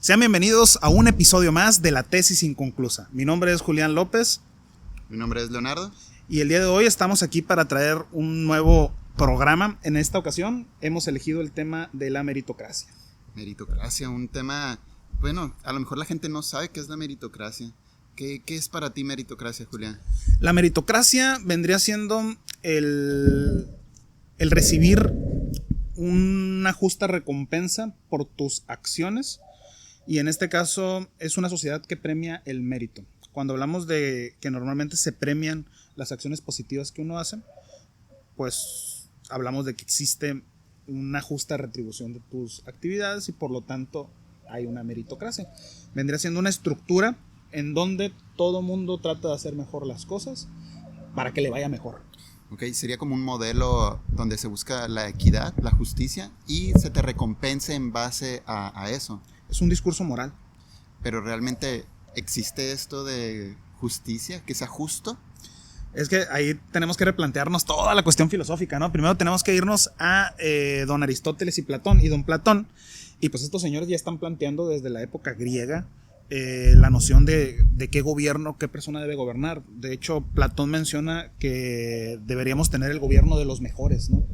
Sean bienvenidos a un episodio más de La Tesis Inconclusa. Mi nombre es Julián López. Mi nombre es Leonardo. Y el día de hoy estamos aquí para traer un nuevo programa. En esta ocasión hemos elegido el tema de la meritocracia. Meritocracia, un tema... Bueno, a lo mejor la gente no sabe qué es la meritocracia. ¿Qué es para ti meritocracia, Julián? La meritocracia vendría siendo el recibir una justa recompensa por tus acciones. Y en este caso es una sociedad que premia el mérito. Cuando hablamos de que normalmente se premian las acciones positivas que uno hace, pues hablamos de que existe una justa retribución de tus actividades y por lo tanto hay una meritocracia. Vendría siendo una estructura en donde todo mundo trata de hacer mejor las cosas para que le vaya mejor. Ok, sería como un modelo donde se busca la equidad, la justicia y se te recompense en base a eso. Es un discurso moral. Pero realmente existe esto de justicia, que sea justo. Es que ahí tenemos que replantearnos toda la cuestión filosófica, ¿no? Primero tenemos que irnos a don Aristóteles y Platón. Y don Platón, y pues estos señores ya están planteando desde la época griega la noción de qué gobierno, qué persona debe gobernar. De hecho, Platón menciona que deberíamos tener el gobierno de los mejores, ¿no?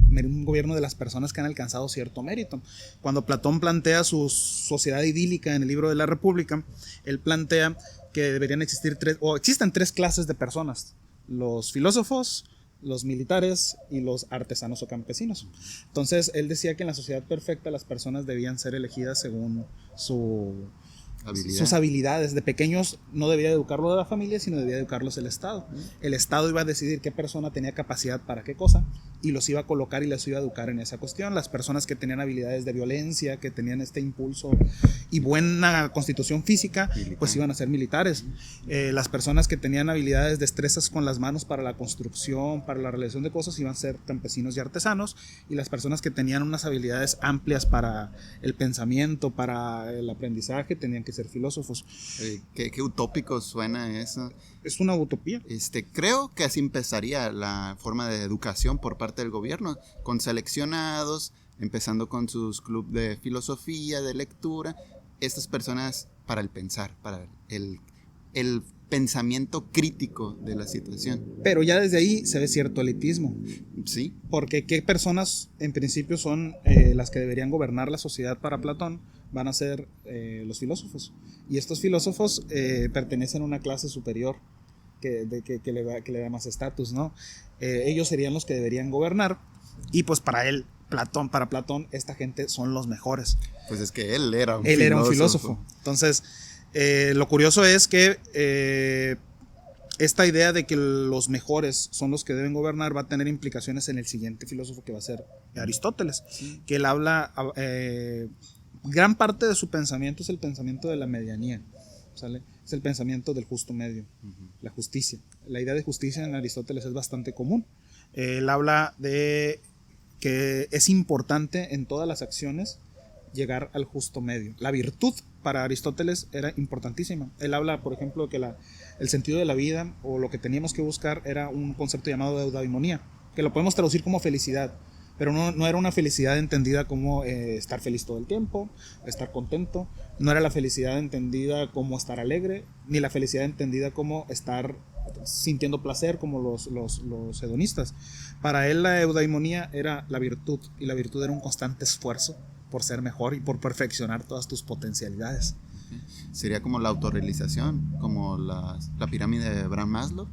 Un gobierno de las personas que han alcanzado cierto mérito. Cuando Platón plantea su sociedad idílica en el libro de la República, él plantea que deberían existir existen tres clases de personas: los filósofos, los militares y los artesanos o campesinos. Entonces él decía que en la sociedad perfecta las personas debían ser elegidas según sus habilidades. De pequeños no debía educarlo de la familia, sino debía educarlos el Estado. El Estado iba a decidir qué persona tenía capacidad para qué cosa y los iba a colocar y les iba a educar en esa cuestión. Las personas que tenían habilidades de violencia, que tenían este impulso y buena constitución física, pues iban a ser militares. Las personas que tenían habilidades, destrezas con las manos para la construcción, para la realización de cosas, iban a ser campesinos y artesanos. Y las personas que tenían unas habilidades amplias para el pensamiento, para el aprendizaje, tenían que ser filósofos. Qué utópico suena eso. Es una utopía. Creo que así empezaría la forma de educación por parte del gobierno, con seleccionados, empezando con sus clubes de filosofía, de lectura. Estas personas para el pensar, para el pensamiento crítico de la situación. Pero ya desde ahí se ve cierto elitismo. Sí. Porque qué personas en principio son las que deberían gobernar la sociedad para Platón van a ser los filósofos. Y estos filósofos pertenecen a una clase superior que le da más estatus, ¿no? Ellos serían los que deberían gobernar. Y pues para Platón, esta gente son los mejores. Pues es que él era un filósofo. Entonces, lo curioso es que esta idea de que los mejores son los que deben gobernar va a tener implicaciones en el siguiente filósofo, que va a ser Aristóteles. Sí. Que él habla, gran parte de su pensamiento es el pensamiento de la medianía, ¿sale? Es el pensamiento del justo medio, la justicia. La idea de justicia en Aristóteles es bastante común. Él habla de que es importante en todas las acciones llegar al justo medio. La virtud para Aristóteles era importantísima. Él habla, por ejemplo, que el sentido de la vida o lo que teníamos que buscar era un concepto llamado eudaimonía, que lo podemos traducir como felicidad, pero no era una felicidad entendida como estar feliz todo el tiempo, estar contento. No era la felicidad entendida como estar alegre, ni la felicidad entendida como estar sintiendo placer como los hedonistas. Para él la eudaimonía era la virtud, y la virtud era un constante esfuerzo por ser mejor y por perfeccionar todas tus potencialidades. Sería como la autorrealización, como la pirámide de Abraham Maslow.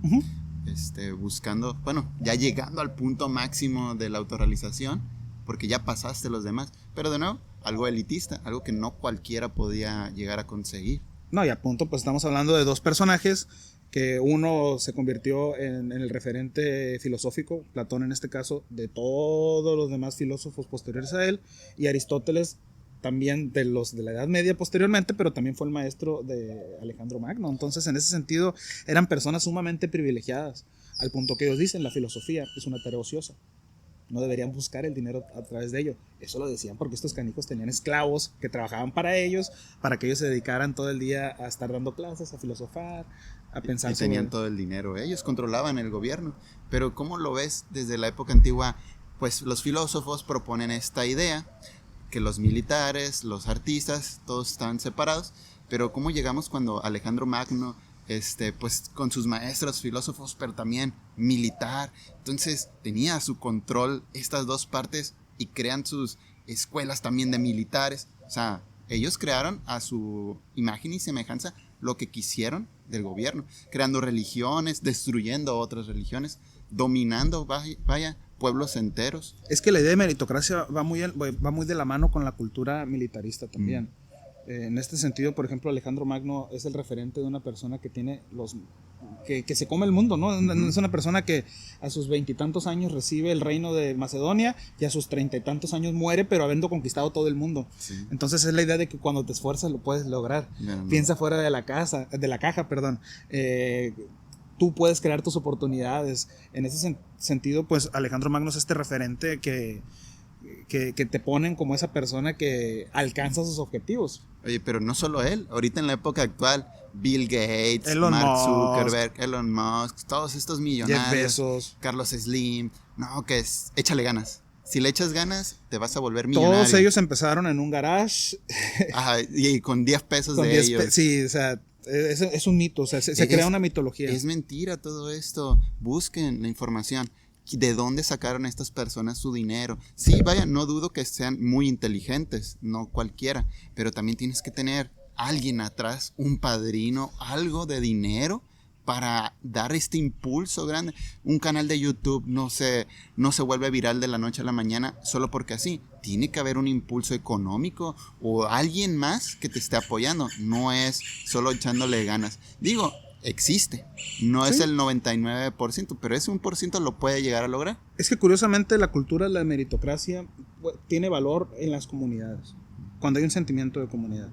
Buscando, ya llegando al punto máximo de la autorrealización, porque ya pasaste los demás, pero de nuevo, algo elitista, algo que no cualquiera podía llegar a conseguir. No, y a punto, pues estamos hablando de dos personajes, que uno se convirtió en el referente filosófico, Platón en este caso, de todos los demás filósofos posteriores a él, y Aristóteles también de los de la Edad Media posteriormente, pero también fue el maestro de Alejandro Magno. Entonces, en ese sentido, eran personas sumamente privilegiadas, al punto que ellos dicen, la filosofía es una tarea ociosa. No deberían buscar el dinero a través de ello. Eso lo decían porque estos canijos tenían esclavos que trabajaban para ellos, para que ellos se dedicaran todo el día a estar dando clases, a filosofar, a pensar. Y tenían todo el dinero, ellos controlaban el gobierno. Pero ¿cómo lo ves desde la época antigua? Pues los filósofos proponen esta idea que los militares, los artistas, todos estaban separados. Pero ¿cómo llegamos cuando Alejandro Magno, pues con sus maestros, filósofos, pero también militar, entonces tenía a su control estas dos partes y crean sus escuelas también de militares? O sea, ellos crearon a su imagen y semejanza lo que quisieron del gobierno, creando religiones, destruyendo otras religiones, dominando, vaya, pueblos enteros. Es que la idea de meritocracia va muy de la mano con la cultura militarista también. En este sentido, por ejemplo, Alejandro Magno es el referente de una persona que tiene que se come el mundo, ¿no? Es una persona que a sus 20 y tantos años recibe el reino de Macedonia y a sus 30 y tantos años muere, pero habiendo conquistado todo el mundo. Sí. Entonces es la idea de que cuando te esfuerzas lo puedes lograr. No. Piensa fuera de la caja, perdón. Tú puedes crear tus oportunidades. En ese sentido, pues Alejandro Magno es este referente que te ponen como esa persona que alcanza sus objetivos. Oye, pero no solo él, ahorita en la época actual, Bill Gates, Mark Zuckerberg, Elon Musk, todos estos millonarios, Jeff Bezos, Carlos Slim, échale ganas. Si le echas ganas, te vas a volver millonario. Todos ellos empezaron en un garage. Ajá, y con 10 pesos con de 10 ellos. Sí, o sea, es un mito, o sea, se crea una mitología. Es mentira todo esto. Busquen la información. ¿De dónde sacaron estas personas su dinero? Sí, vaya, no dudo que sean muy inteligentes, no cualquiera, pero también tienes que tener alguien atrás, un padrino, algo de dinero para dar este impulso grande. Un canal de YouTube no se vuelve viral de la noche a la mañana solo porque así. Tiene que haber un impulso económico o alguien más que te esté apoyando. No es solo echándole ganas. Digo, existe. No es el 99%, pero ese 1% lo puede llegar a lograr. Es que curiosamente la cultura de la meritocracia tiene valor en las comunidades, cuando hay un sentimiento de comunidad.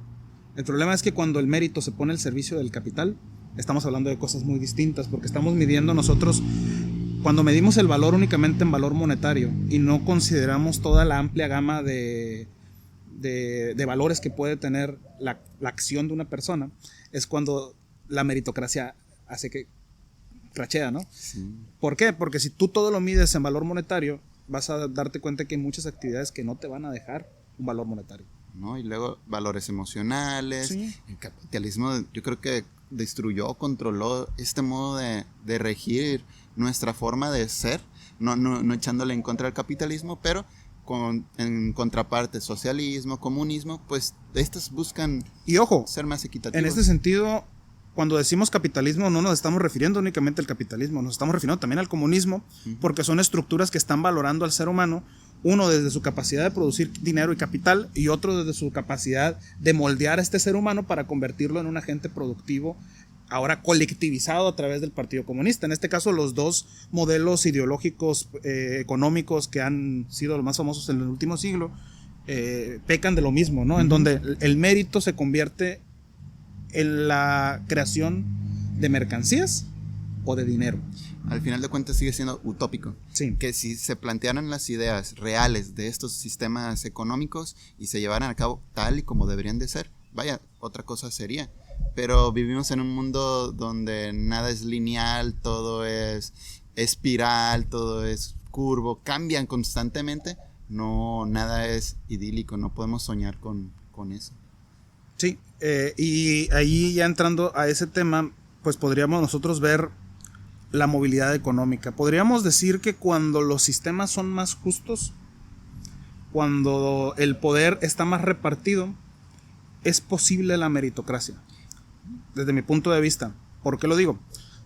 El problema es que cuando el mérito se pone al servicio del capital, estamos hablando de cosas muy distintas, porque estamos midiendo nosotros, cuando medimos el valor únicamente en valor monetario y no consideramos toda la amplia gama de valores que puede tener la acción de una persona, es cuando la meritocracia hace que crachea, ¿no? Sí. ¿Por qué? Porque si tú todo lo mides en valor monetario, vas a darte cuenta que hay muchas actividades que no te van a dejar un valor monetario, ¿no? Y luego valores emocionales. Sí. El capitalismo, yo creo que destruyó, controló este modo de regir nuestra forma de ser, no echándole en contra del capitalismo, pero en contraparte socialismo, comunismo, pues estas buscan ser más equitativos. En este sentido, cuando decimos capitalismo no nos estamos refiriendo únicamente al capitalismo, nos estamos refiriendo también al comunismo, porque son estructuras que están valorando al ser humano, uno desde su capacidad de producir dinero y capital y otro desde su capacidad de moldear a este ser humano para convertirlo en un agente productivo, ahora colectivizado a través del Partido Comunista. En este caso, los dos modelos ideológicos económicos que han sido los más famosos en el último siglo pecan de lo mismo, ¿no? En donde el mérito se convierte en la creación de mercancías o de dinero. Al final de cuentas sigue siendo utópico. Sí. Que si se plantearan las ideas reales de estos sistemas económicos y se llevaran a cabo tal y como deberían de ser, vaya, otra cosa sería. Pero vivimos en un mundo donde nada es lineal, todo es espiral, todo es curvo, cambian constantemente, no, nada es idílico, no podemos soñar con eso. Sí, y ahí ya entrando a ese tema, pues podríamos nosotros ver la movilidad económica. Podríamos decir que cuando los sistemas son más justos, cuando el poder está más repartido, es posible la meritocracia. Desde mi punto de vista. ¿Por qué lo digo?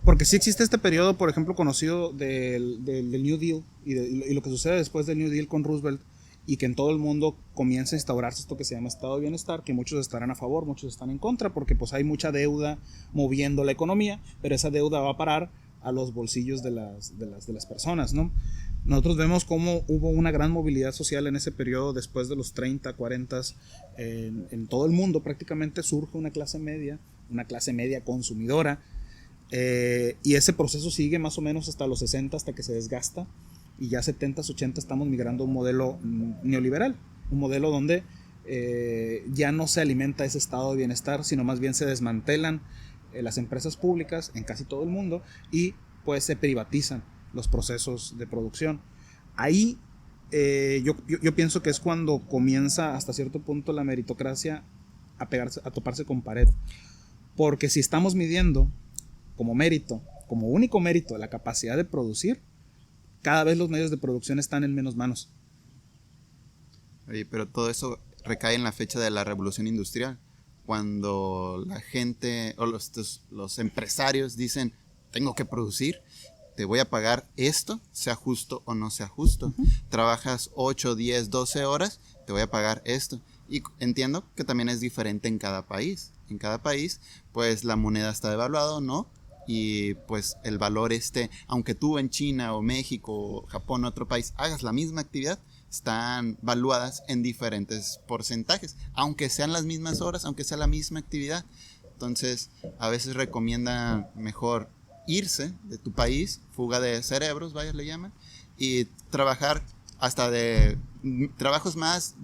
Porque sí existe este periodo, por ejemplo, conocido del New Deal y lo que sucede después del New Deal con Roosevelt, y que en todo el mundo comienza a instaurarse esto que se llama estado de bienestar, que muchos estarán a favor, muchos están en contra, porque pues hay mucha deuda moviendo la economía, pero esa deuda va a parar a los bolsillos de las personas, ¿no? Nosotros vemos cómo hubo una gran movilidad social en ese periodo, después de los 30, 40, en todo el mundo prácticamente surge una clase media consumidora, y ese proceso sigue más o menos hasta los 60, hasta que se desgasta, y ya 70, 80 estamos migrando a un modelo neoliberal, un modelo donde ya no se alimenta ese estado de bienestar, sino más bien se desmantelan las empresas públicas en casi todo el mundo y pues se privatizan los procesos de producción. Ahí yo pienso que es cuando comienza hasta cierto punto la meritocracia a toparse con pared. Porque si estamos midiendo como mérito, como único mérito, la capacidad de producir, cada vez los medios de producción están en menos manos. Oye, pero todo eso recae en la fecha de la revolución industrial, cuando la gente o los empresarios dicen, tengo que producir, te voy a pagar esto, sea justo o no sea justo. Trabajas 8, 10, 12 horas, te voy a pagar esto. Y entiendo que también es diferente en cada país. En cada país, pues la moneda está devaluada o no, y pues el valor aunque tú en China o México o Japón o otro país hagas la misma actividad, están valuadas en diferentes porcentajes, aunque sean las mismas horas, aunque sea la misma actividad. Entonces, a veces recomienda mejor irse de tu país, fuga de cerebros, vaya, le llaman, y trabajar hasta de trabajos más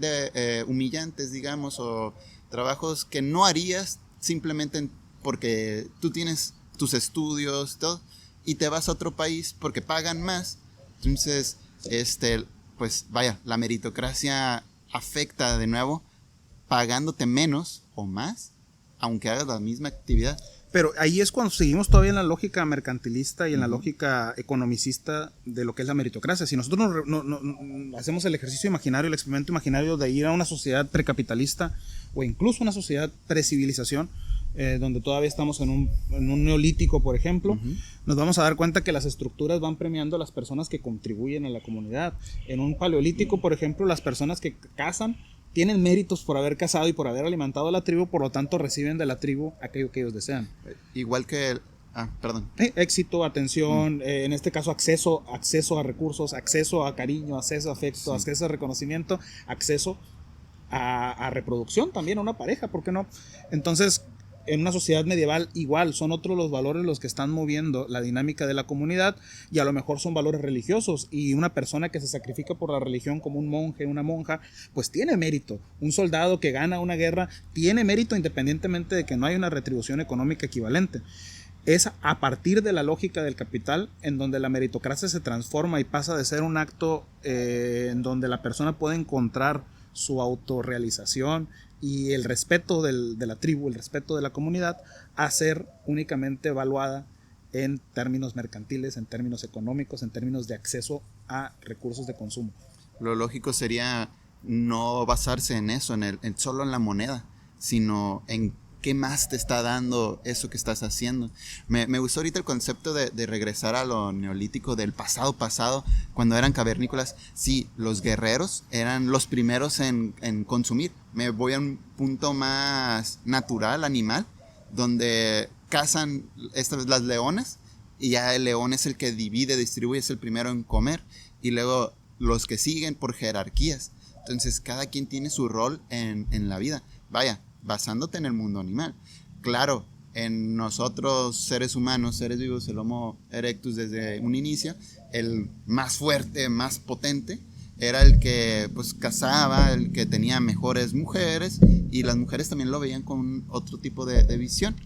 humillantes, digamos, o trabajos que no harías simplemente porque tú tienes tus estudios, todo, y te vas a otro país porque pagan más. Entonces, pues vaya, la meritocracia afecta de nuevo pagándote menos o más, aunque hagas la misma actividad. Pero ahí es cuando seguimos todavía en la lógica mercantilista y en la lógica economicista de lo que es la meritocracia. Si nosotros no hacemos el ejercicio imaginario, el experimento imaginario de ir a una sociedad precapitalista o incluso una sociedad precivilización, donde todavía estamos en un neolítico, por ejemplo, nos vamos a dar cuenta que las estructuras van premiando a las personas que contribuyen a la comunidad. En un paleolítico, por ejemplo, las personas que cazan tienen méritos por haber cazado y por haber alimentado a la tribu, por lo tanto reciben de la tribu aquello que ellos desean. Igual que perdón. Éxito, atención, en este caso acceso a recursos, acceso a cariño, acceso a afecto, acceso a reconocimiento, acceso a reproducción también, a una pareja, ¿por qué no? Entonces, en una sociedad medieval igual son otros los valores los que están moviendo la dinámica de la comunidad, y a lo mejor son valores religiosos, y una persona que se sacrifica por la religión como un monje, una monja, pues tiene mérito. Un soldado que gana una guerra tiene mérito independientemente de que no haya una retribución económica equivalente. Es a partir de la lógica del capital en donde la meritocracia se transforma y pasa de ser un acto en donde la persona puede encontrar su autorrealización y el respeto de la tribu, el respeto de la comunidad, a ser únicamente evaluada en términos mercantiles, en términos económicos, en términos de acceso a recursos de consumo. Lo lógico sería no basarse en eso, solo en la moneda, sino en qué más te está dando eso que estás haciendo. Me gustó ahorita el concepto de regresar a lo neolítico del pasado, cuando eran cavernícolas. Sí, los guerreros eran los primeros en consumir. Me voy a un punto más natural, animal, donde cazan las leones, y ya el león es el que divide, distribuye, es el primero en comer, y luego los que siguen por jerarquías. Entonces cada quien tiene su rol en la vida. Vaya, basándote en el mundo animal. Claro, en nosotros seres humanos, seres vivos, el Homo erectus desde un inicio, el más fuerte, más potente, era el que pues cazaba, el que tenía mejores mujeres, y las mujeres también lo veían con otro tipo de visión.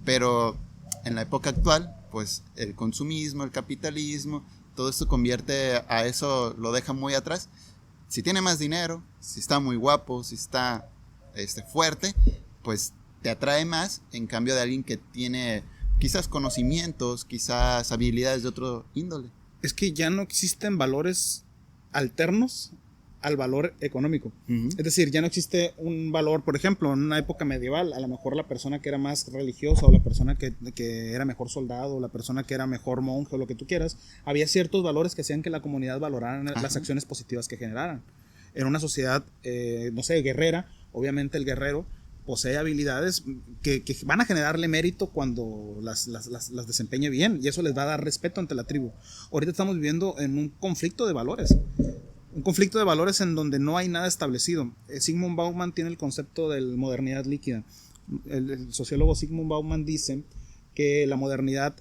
Pero en la época actual, pues el consumismo, el capitalismo, todo esto convierte a eso, lo deja muy atrás. Si tiene más dinero, si está muy guapo, si está fuerte, pues te atrae más, en cambio de alguien que tiene quizás conocimientos, quizás habilidades de otro índole. Es que ya no existen valores alternos al valor económico. Es decir, ya no existe un valor, por ejemplo, en una época medieval, a lo mejor la persona que era más religiosa, o la persona que era mejor soldado, o la persona que era mejor monje, o lo que tú quieras, había ciertos valores que hacían que la comunidad valorara las acciones positivas que generaran. En una sociedad, no sé, guerrera, obviamente el guerrero posee habilidades que van a generarle mérito cuando las desempeñe bien, y eso les va a dar respeto ante la tribu. Ahorita estamos viviendo en un conflicto de valores. Un conflicto de valores en donde no hay nada establecido. Zygmunt Bauman tiene el concepto de modernidad líquida. El sociólogo Zygmunt Bauman dice que la modernidad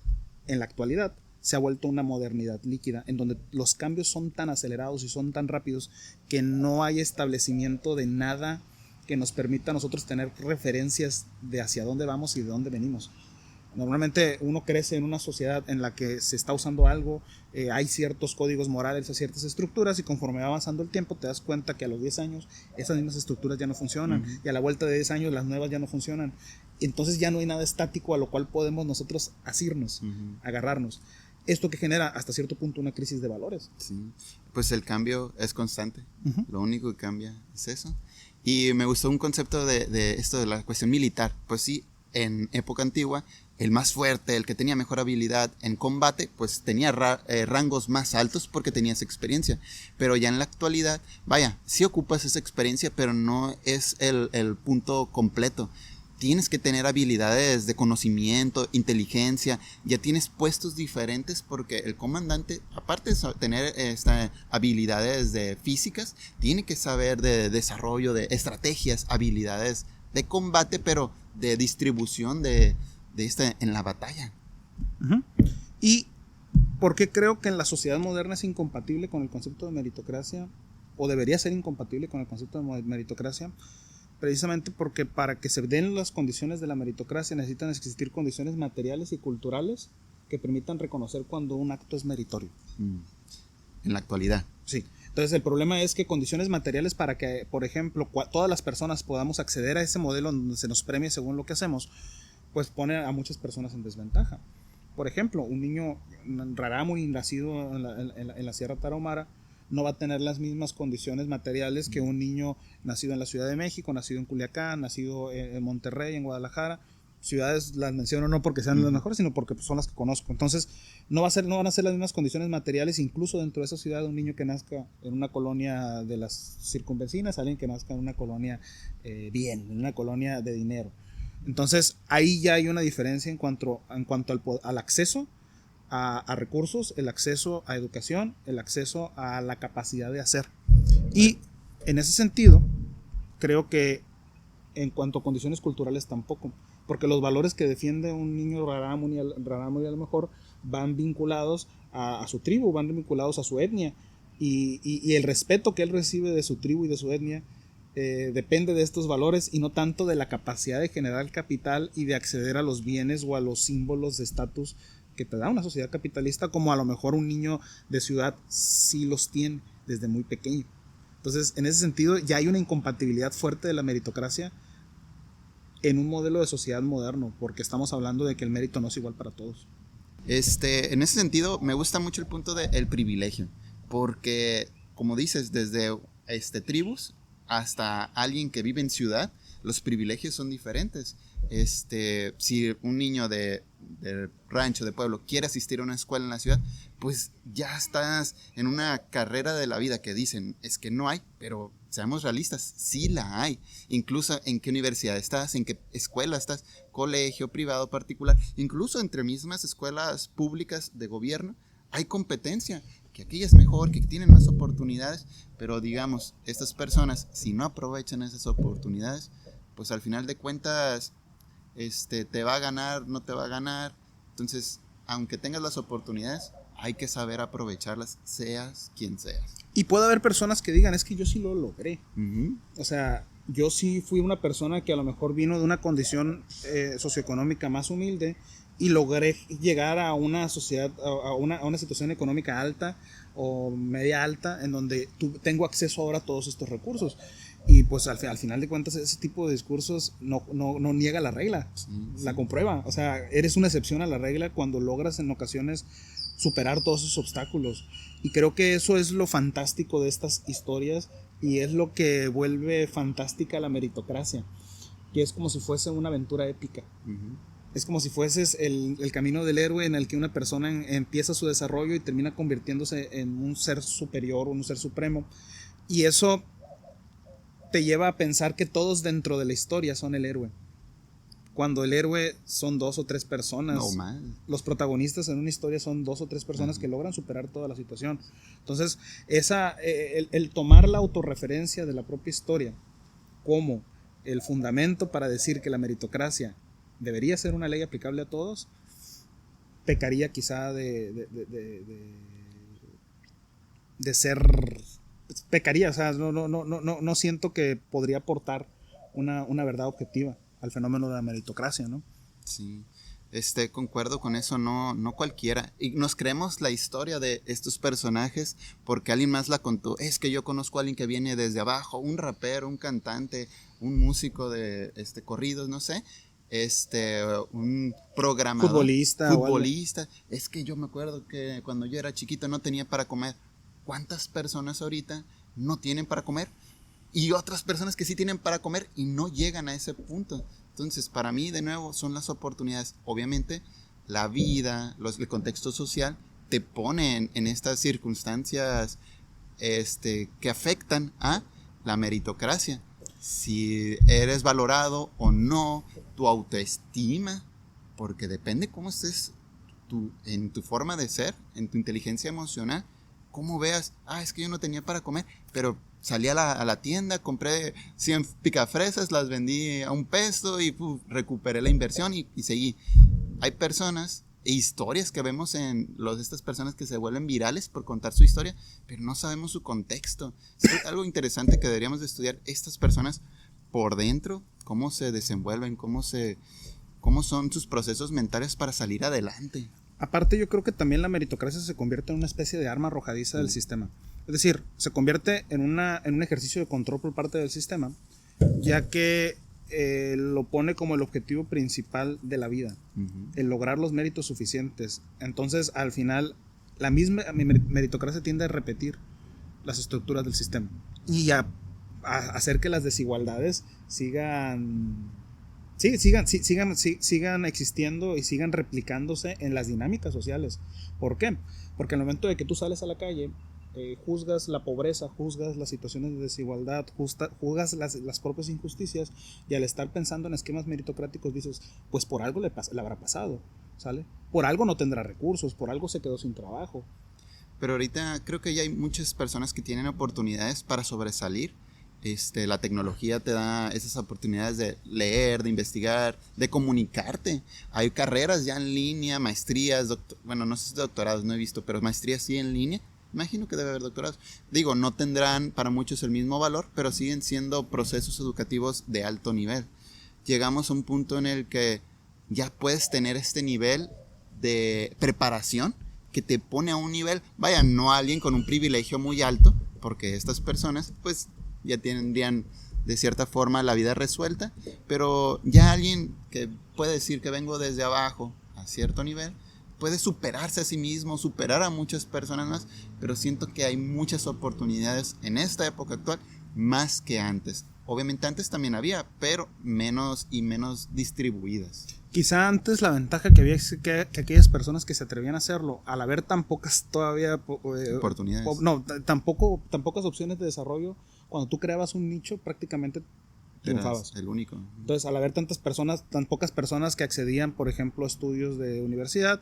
en la actualidad se ha vuelto una modernidad líquida, en donde los cambios son tan acelerados y son tan rápidos que no hay establecimiento de nada que nos permita a nosotros tener referencias de hacia dónde vamos y de dónde venimos. Normalmente uno crece en una sociedad en la que se está usando algo, hay ciertos códigos morales, hay ciertas estructuras, y conforme va avanzando el tiempo te das cuenta que a los 10 años esas mismas estructuras ya no funcionan, y a la vuelta de 10 años las nuevas ya no funcionan. Entonces ya no hay nada estático a lo cual podemos nosotros asirnos, agarrarnos. Esto que genera hasta cierto punto una crisis de valores. Sí, pues el cambio es constante. Lo único que cambia es eso. Y me gustó un concepto de esto de la cuestión militar. Pues sí, en época antigua, el más fuerte, el que tenía mejor habilidad en combate, pues tenía rangos más altos porque tenías experiencia. Pero ya en la actualidad, vaya, sí ocupas esa experiencia, pero no es el punto completo. Tienes que tener habilidades de conocimiento, inteligencia, ya tienes puestos diferentes porque el comandante, aparte de tener habilidades de físicas, tiene que saber de desarrollo, de estrategias, habilidades de combate, pero de distribución en la batalla. ¿Y por qué creo que en la sociedad moderna es incompatible con el concepto de meritocracia? O debería ser incompatible con el concepto de meritocracia. Precisamente porque para que se den las condiciones de la meritocracia necesitan existir condiciones materiales y culturales que permitan reconocer cuando un acto es meritorio. En la actualidad. Sí. Entonces el problema es que condiciones materiales para que, por ejemplo, todas las personas podamos acceder a ese modelo donde se nos premie según lo que hacemos, pues pone a muchas personas en desventaja. Por ejemplo, un niño rarámuri nacido en la Sierra Tarahumara no va a tener las mismas condiciones materiales que un niño nacido en la Ciudad de México, nacido en Culiacán, nacido en Monterrey, en Guadalajara. Ciudades las menciono no porque sean las mejores, sino porque son las que conozco. Entonces, no van a ser las mismas condiciones materiales, incluso dentro de esa ciudad, un niño que nazca en una colonia de las circunvecinas, alguien que nazca en una colonia en una colonia de dinero. Entonces, ahí ya hay una diferencia en cuanto al acceso a recursos, el acceso a educación, el acceso a la capacidad de hacer. Y en ese sentido, creo que en cuanto a condiciones culturales tampoco, porque los valores que defiende un niño rarámuri a lo mejor van vinculados a su tribu, van vinculados a su etnia, y el respeto que él recibe de su tribu y de su etnia depende de estos valores y no tanto de la capacidad de generar capital y de acceder a los bienes o a los símbolos de estatus que te da una sociedad capitalista, como a lo mejor un niño de ciudad sí los tiene desde muy pequeño. Entonces, en ese sentido, ya hay una incompatibilidad fuerte de la meritocracia en un modelo de sociedad moderno, porque estamos hablando de que el mérito no es igual para todos. En ese sentido, me gusta mucho el punto del privilegio, porque, como dices, desde tribus hasta alguien que vive en ciudad, los privilegios son diferentes. Si un niño de rancho, de pueblo, quiere asistir a una escuela en la ciudad, pues ya estás en una carrera de la vida que dicen, es que no hay, pero seamos realistas, sí la hay. Incluso en qué universidad estás, en qué escuela estás, colegio, privado, particular, incluso entre mismas escuelas públicas de gobierno, hay competencia, que aquí es mejor, que tienen más oportunidades, pero digamos, estas personas, si no aprovechan esas oportunidades, pues al final de cuentas, te va a ganar, no te va a ganar. Entonces, aunque tengas las oportunidades, hay que saber aprovecharlas, seas quien seas. Y puede haber personas que digan, es que yo sí lo logré. O sea, yo sí fui una persona que a lo mejor vino de una condición socioeconómica más humilde y logré llegar a una sociedad, a una situación económica alta o media alta, en donde tengo acceso ahora a todos estos recursos. Y pues al final de cuentas ese tipo de discursos no niega la regla, la comprueba. O sea, eres una excepción a la regla cuando logras en ocasiones superar todos esos obstáculos. Y creo que eso es lo fantástico de estas historias y es lo que vuelve fantástica la meritocracia, que es como si fuese una aventura épica. Es como si fueses el camino del héroe en el que una persona empieza su desarrollo y termina convirtiéndose en un ser superior o un ser supremo. Y eso te lleva a pensar que todos dentro de la historia son el héroe, cuando el héroe son 2 o 3 personas. No más. Los protagonistas en una historia son 2 o 3 personas que logran superar toda la situación. Entonces, el tomar la autorreferencia de la propia historia como el fundamento para decir que la meritocracia debería ser una ley aplicable a todos, pecaría quizá de ser... pecaría, o sea, no siento que podría aportar una verdad objetiva al fenómeno de la meritocracia, ¿no? Sí, Concuerdo con eso, no cualquiera. Y nos creemos la historia de estos personajes porque alguien más la contó. Es que yo conozco a alguien que viene desde abajo, un rapero, un cantante, un músico de corridos, no sé. Un programador. Futbolista. Es que yo me acuerdo que cuando yo era chiquito no tenía para comer. ¿Cuántas personas ahorita no tienen para comer? Y otras personas que sí tienen para comer y no llegan a ese punto. Entonces, para mí, de nuevo, son las oportunidades. Obviamente, la vida, el contexto social, te pone en estas circunstancias que afectan a la meritocracia. Si eres valorado o no, tu autoestima, porque depende cómo estés en tu forma de ser, en tu inteligencia emocional, cómo veas, es que yo no tenía para comer, pero salí a la tienda, compré 100 picafresas, las vendí a $1 y recuperé la inversión y seguí. Hay personas e historias que vemos en estas personas que se vuelven virales por contar su historia, pero no sabemos su contexto. Es algo interesante que deberíamos de estudiar estas personas por dentro, cómo se desenvuelven, cómo son sus procesos mentales para salir adelante. Aparte, yo creo que también la meritocracia se convierte en una especie de arma arrojadiza del sistema. Es decir, se convierte en un ejercicio de control por parte del sistema, ya que lo pone como el objetivo principal de la vida, el lograr los méritos suficientes. Entonces, al final, la misma meritocracia tiende a repetir las estructuras del sistema y a hacer que las desigualdades sigan existiendo y sigan replicándose en las dinámicas sociales. ¿Por qué? Porque al momento de que tú sales a la calle, juzgas la pobreza, juzgas las situaciones de desigualdad, juzgas las propias injusticias, y al estar pensando en esquemas meritocráticos dices, pues por algo le habrá pasado, ¿sale? Por algo no tendrá recursos, por algo se quedó sin trabajo. Pero ahorita creo que ya hay muchas personas que tienen oportunidades para sobresalir. La tecnología te da esas oportunidades de leer, de investigar, de comunicarte. Hay carreras ya en línea, maestrías, bueno, no sé si doctorados, no he visto, pero maestrías sí en línea. Imagino que debe haber doctorados. Digo, no tendrán para muchos el mismo valor, pero siguen siendo procesos educativos de alto nivel. Llegamos a un punto en el que ya puedes tener este nivel de preparación que te pone a un nivel, vaya, no a alguien con un privilegio muy alto, porque estas personas, pues, ya tendrían de cierta forma la vida resuelta, pero ya alguien que puede decir que vengo desde abajo a cierto nivel, puede superarse a sí mismo, superar a muchas personas más, pero siento que hay muchas oportunidades en esta época actual más que antes. Obviamente antes también había, pero menos y menos distribuidas. Quizá antes la ventaja que había es que aquellas personas que se atrevían a hacerlo, al haber tan pocas todavía oportunidades, tan pocas opciones de desarrollo, cuando tú creabas un nicho prácticamente triunfabas. El único. Entonces, al haber tan pocas personas que accedían, por ejemplo, a estudios de universidad,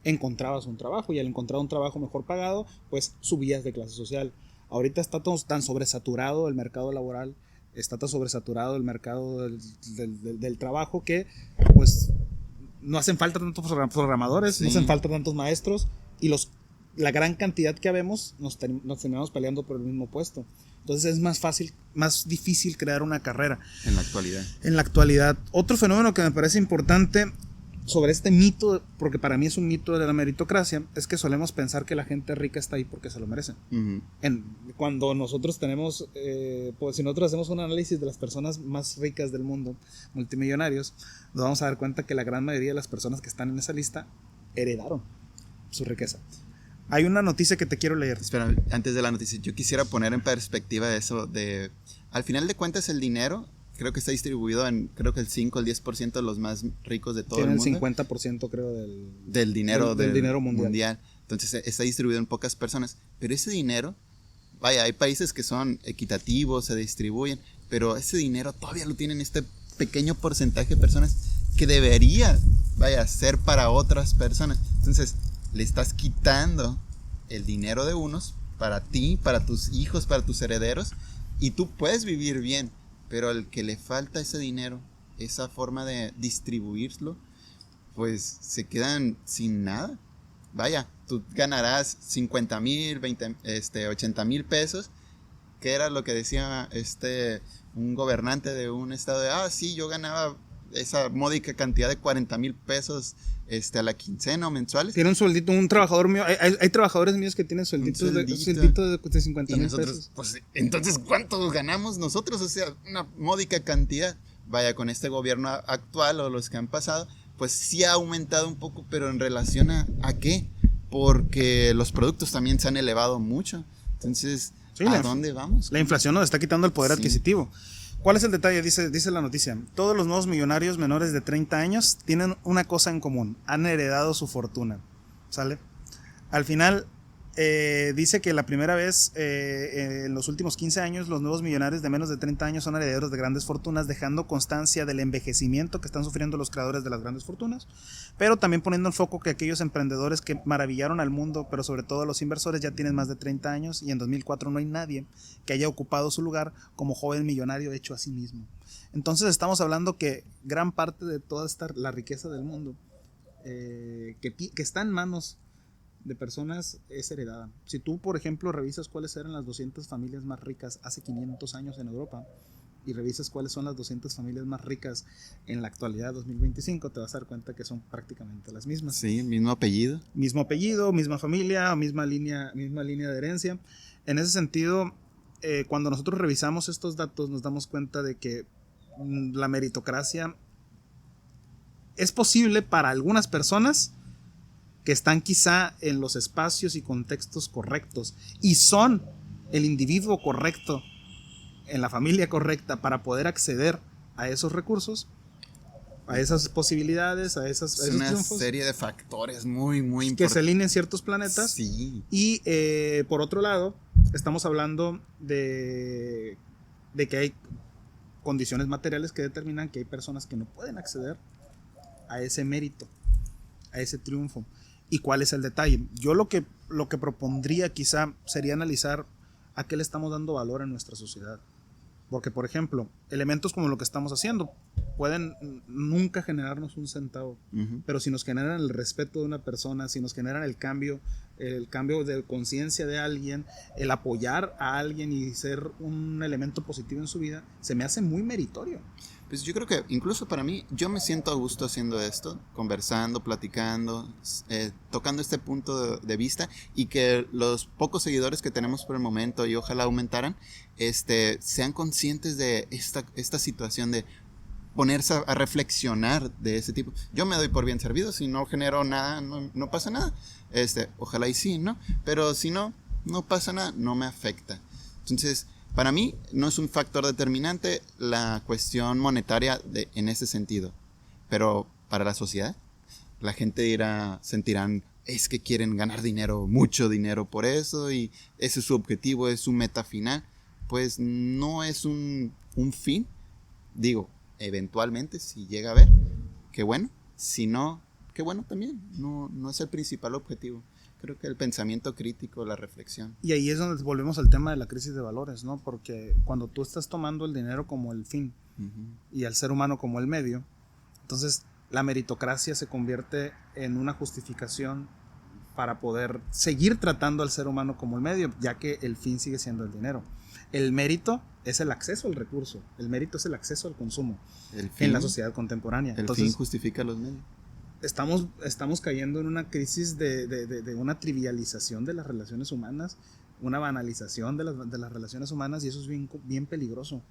encontrabas un trabajo, y al encontrar un trabajo mejor pagado, pues subías de clase social. Ahorita está tan sobresaturado el mercado laboral, está tan sobresaturado el mercado del trabajo, que pues no hacen falta tantos programadores, sí. No hacen falta tantos maestros, y la gran cantidad que habemos nos terminamos peleando por el mismo puesto. Entonces es más difícil crear una carrera. En la actualidad. Otro fenómeno que me parece importante sobre este mito, porque para mí es un mito de la meritocracia, es que solemos pensar que la gente rica está ahí porque se lo merece. Uh-huh. Cuando nosotros tenemos, pues si nosotros hacemos un análisis de las personas más ricas del mundo, multimillonarios, nos vamos a dar cuenta que la gran mayoría de las personas que están en esa lista heredaron su riqueza. Hay una noticia que te quiero leer. Espera, antes de la noticia, yo quisiera poner en perspectiva eso al final de cuentas el dinero creo que está distribuido en, creo que el 5, el 10% de los más ricos de todo el mundo. Tienen el 50% creo del dinero mundial. Entonces está distribuido en pocas personas, pero ese dinero, vaya, hay países que son equitativos, se distribuyen, pero ese dinero todavía lo tienen este pequeño porcentaje de personas que debería, vaya, ser para otras personas. Entonces le estás quitando el dinero de unos para ti, para tus hijos, para tus herederos, y tú puedes vivir bien, pero al que le falta ese dinero, esa forma de distribuirlo, pues se quedan sin nada. Vaya, tú ganarás 50,000, 80,000 pesos, que era lo que decía un gobernante de un estado sí, yo ganaba esa módica cantidad de 40,000 pesos a la quincena o mensuales. Tiene un sueldito, un trabajador mío, hay trabajadores míos que tienen suelditos de 50,000 pesos. Pues, entonces, ¿cuánto ganamos nosotros? O sea, una módica cantidad. Vaya, con este gobierno actual o los que han pasado, pues sí ha aumentado un poco, pero en relación a qué? Porque los productos también se han elevado mucho. Entonces, sí, ¿a dónde vamos? La inflación nos está quitando el poder adquisitivo. ¿Cuál es el detalle? Dice la noticia. Todos los nuevos millonarios menores de 30 años tienen una cosa en común. Han heredado su fortuna. ¿Sale? Al final, dice que la primera vez en los últimos 15 años los nuevos millonarios de menos de 30 años son herederos de grandes fortunas, dejando constancia del envejecimiento que están sufriendo los creadores de las grandes fortunas, pero también poniendo el foco que aquellos emprendedores que maravillaron al mundo, pero sobre todo a los inversores, ya tienen más de 30 años y en 2004 no hay nadie que haya ocupado su lugar como joven millonario hecho a sí mismo. Entonces estamos hablando que gran parte de toda la riqueza del mundo que está en manos de personas es heredada. Si tú, por ejemplo, revisas cuáles eran las 200 familias más ricas hace 500 años en Europa y revisas cuáles son las 200 familias más ricas en la actualidad, 2025, te vas a dar cuenta que son prácticamente las mismas. Sí, mismo apellido. Mismo apellido, misma familia, misma línea de herencia. En ese sentido, cuando nosotros revisamos estos datos, nos damos cuenta de que la meritocracia es posible para algunas personas que están quizá en los espacios y contextos correctos y son el individuo correcto en la familia correcta para poder acceder a esos recursos, a esas posibilidades, a esos una triunfos, serie de factores muy, muy que importantes. se alinean ciertos planetas. Sí. Y por otro lado, estamos hablando de que hay condiciones materiales que determinan que hay personas que no pueden acceder a ese mérito, a ese triunfo. ¿Y cuál es el detalle? Yo lo que propondría quizá sería analizar a qué le estamos dando valor en nuestra sociedad. Porque, por ejemplo, elementos como lo que estamos haciendo pueden nunca generarnos un centavo, pero si nos generan el respeto de una persona, si nos generan el cambio de conciencia de alguien, el apoyar a alguien y ser un elemento positivo en su vida, se me hace muy meritorio. Pues yo creo que incluso para mí, yo me siento a gusto haciendo esto, conversando, platicando, tocando este punto de vista, y que los pocos seguidores que tenemos por el momento, y ojalá aumentaran, sean conscientes de esta situación de ponerse a reflexionar de ese tipo. Yo me doy por bien servido, si no genero nada, no pasa nada. Ojalá y sí, ¿no? Pero si no pasa nada, no me afecta. Entonces, para mí no es un factor determinante la cuestión monetaria en ese sentido. Pero para la sociedad, la gente sentirán, es que quieren ganar dinero, mucho dinero por eso, y ese es su objetivo, es su meta final. Pues no es un fin. Digo, eventualmente, si llega a haber, qué bueno. Si no, qué bueno también. No es el principal objetivo. Creo que el pensamiento crítico, la reflexión. Y ahí es donde volvemos al tema de la crisis de valores, ¿no? Porque cuando tú estás tomando el dinero como el fin y al ser humano como el medio, entonces la meritocracia se convierte en una justificación para poder seguir tratando al ser humano como el medio, ya que el fin sigue siendo el dinero. El mérito es el acceso al recurso, el mérito es el acceso al consumo en la sociedad contemporánea. Entonces, fin justifica los medios. Estamos cayendo en una crisis de una trivialización de las relaciones humanas, una banalización de las relaciones humanas, y eso es bien, bien peligroso.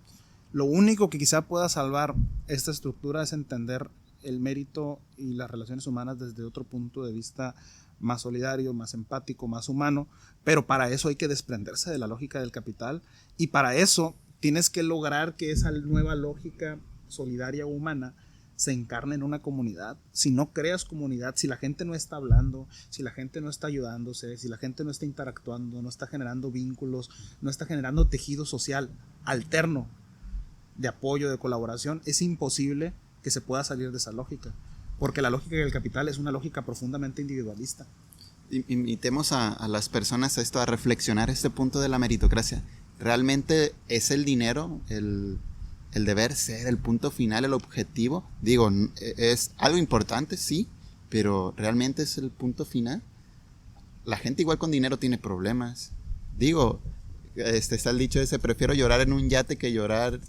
Lo único que quizá pueda salvar esta estructura es entender el mérito y las relaciones humanas desde otro punto de vista más solidario, más empático, más humano, pero para eso hay que desprenderse de la lógica del capital, y para eso tienes que lograr que esa nueva lógica solidaria humana se encarna en una comunidad. Si no creas comunidad, si la gente no está hablando, si la gente no está ayudándose, si la gente no está interactuando, no está generando vínculos, no está generando tejido social alterno de apoyo, de colaboración, es imposible que se pueda salir de esa lógica, porque la lógica del capital es una lógica profundamente individualista. Invitemos a las personas a reflexionar este punto de la meritocracia. ¿Realmente es el dinero el deber ser, el punto final, el objetivo? Digo, es algo importante, sí, pero ¿realmente es el punto final? La gente igual con dinero tiene problemas. Digo, está el dicho ese, prefiero llorar en un yate que llorar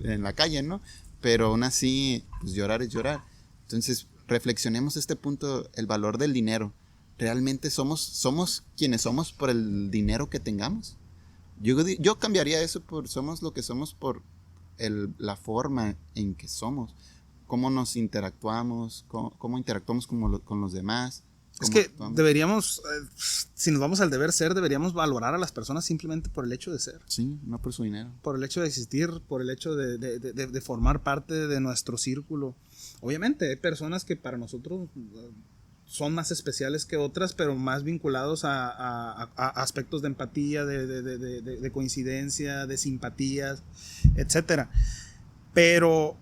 en la calle, ¿no? pero aún así, pues llorar es llorar. Entonces, reflexionemos este punto, el valor del dinero. ¿Realmente somos quienes somos por el dinero que tengamos? Yo cambiaría eso por somos lo que somos por la forma en que somos. Cómo nos interactuamos, cómo interactuamos con los demás. Es que deberíamos, si nos vamos al deber ser, deberíamos valorar a las personas simplemente por el hecho de ser. Sí, no por su dinero. Por el hecho de existir, por el hecho de formar parte de nuestro círculo. Obviamente hay personas que para nosotros son más especiales que otras, pero más vinculados a aspectos de empatía, de coincidencia, de simpatías, etcétera. Pero